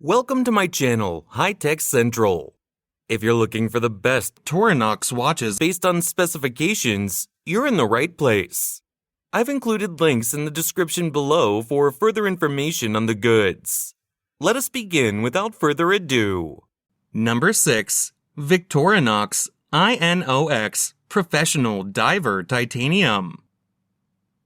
Welcome to my channel, High Tech Central. If you're looking for the best Victorinox watches based on specifications, you're in the right place. I've included links in the description below for further information on the goods. Let us begin without further ado. Number 6. Victorinox I.N.O.X. Professional Diver Titanium.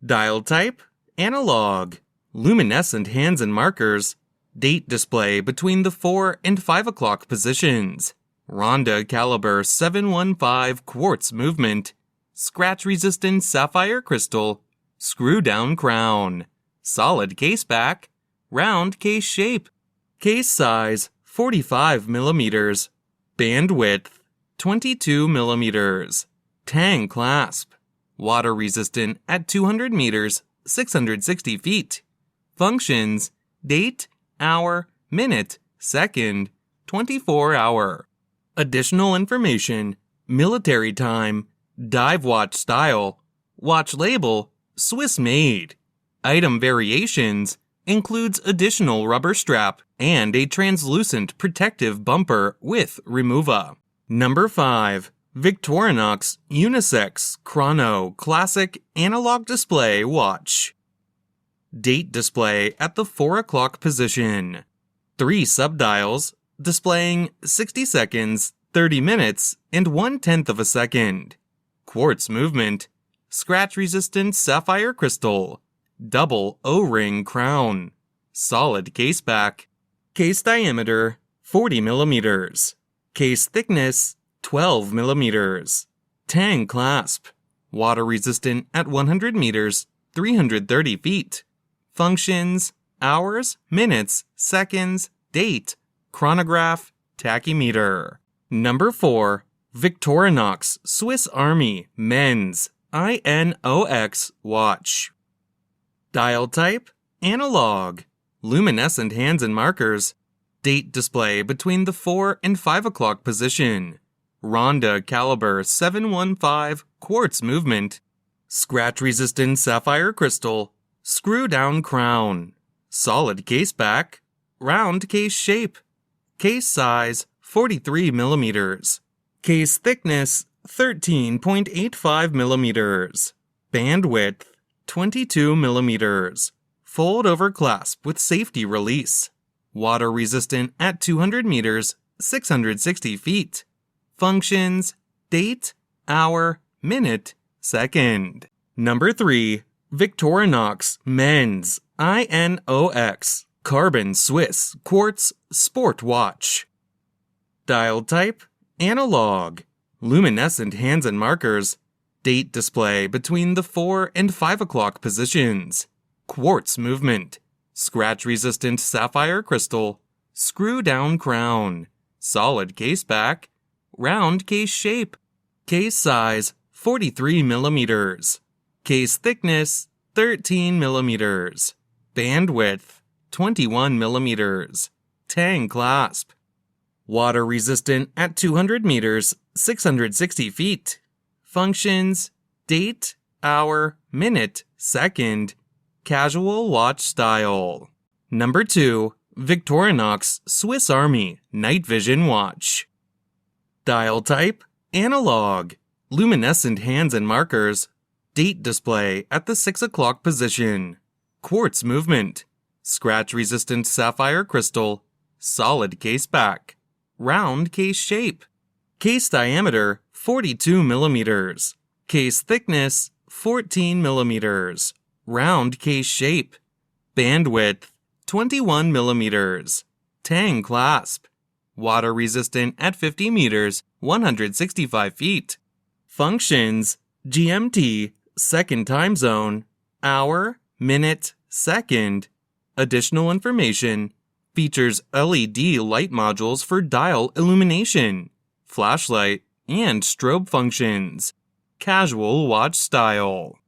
Dial type, analog. Luminescent hands and markers. Date display between the 4 and 5 o'clock positions. Ronda caliber 715 quartz movement. Scratch-resistant sapphire crystal. Screw-down crown. Solid case back. Round case shape. Case size 45 millimeters. Band width 22 millimeters. Tang clasp. Water resistant at 200 meters, 660 feet. Functions: date, hour, minute, second, 24 hour. Additional information: military time, dive watch style, watch label, Swiss made. Item variations includes additional rubber strap and a translucent protective bumper with remover. Number 5. Victorinox Unisex Chrono Classic Analog Display Watch. Date display at the 4 o'clock position. 3 subdials displaying 60 seconds, 30 minutes, and 1/10 of a second. Quartz movement. Scratch-resistant sapphire crystal. Double O-ring crown. Solid case back. Case diameter 40 millimeters. Case thickness 12 millimeters. Tang clasp. Water resistant at 100 meters, 330 feet. Functions: hours, minutes, seconds, date, chronograph, tachymeter. Number 4. Victorinox Swiss Army Men's I.N.O.X. Watch. Dial type, analog. Luminescent hands and markers. Date display between the 4 and 5 o'clock position. Ronda caliber 715 quartz movement. Scratch-resistant sapphire crystal. Screw-down crown. Solid case back. Round case shape. Case size 43 millimeters. Case thickness 13.85 millimeters. Band width 22 millimeters. Fold over clasp with safety release. Water resistant at 200 meters, 660 feet. Functions: date, hour, minute, second. Number 3. Victorinox Men's I.N.O.X. Carbon Swiss Quartz Sport Watch. Dial type, analog. Luminescent hands and markers. Date display between the 4 and 5 o'clock positions. Quartz movement. Scratch-resistant sapphire crystal. Screw-down crown. Solid case back. Round case shape. Case size 43 millimeters. Case thickness 13 millimeters. Band width 21 millimeters. Tang clasp. Water resistant at 200 meters, 660 feet. Functions: date, hour, minute, second. Casual watch style. Number 2. Victorinox Swiss Army Night Vision Watch. Dial type, analog. Luminescent hands and markers. Date display at the 6 o'clock position. Quartz movement. Scratch-resistant sapphire crystal. Solid case back. Round case shape. Case diameter 42 millimeters. Case thickness 14 millimeters. Round case shape. Band width 21 millimeters. Tang clasp. Water resistant at 50 meters, 165 feet. Functions: GMT, second time zone, hour, minute, second. Additional information: features LED light modules for dial illumination, flashlight, and strobe functions. Casual watch style.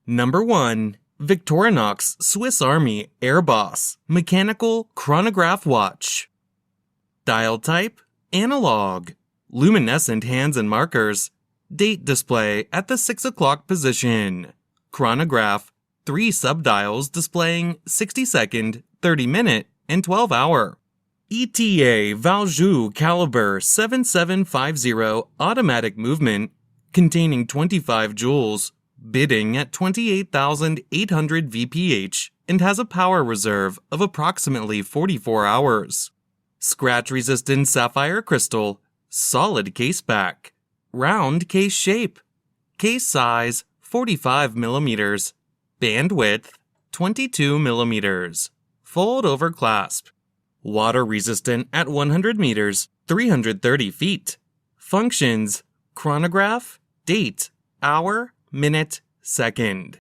Number 1. Victorinox Swiss Army Airboss Mechanical Chronograph Watch. Dial type, analog. Luminescent hands and markers. Date display at the 6 o'clock position. Chronograph, 3 subdials displaying 60 second, 30 minute, and 12 hour. ETA Valjoux Caliber 7750 automatic movement containing 25 joules, bidding at 28,800 VPH and has a power reserve of approximately 44 hours. Scratch-resistant sapphire crystal, solid case back, round case shape, case size 45 mm, band width 22 mm, fold over clasp, water resistant at 100 meters, 330 feet. Functions: chronograph, date, hour, minute, second.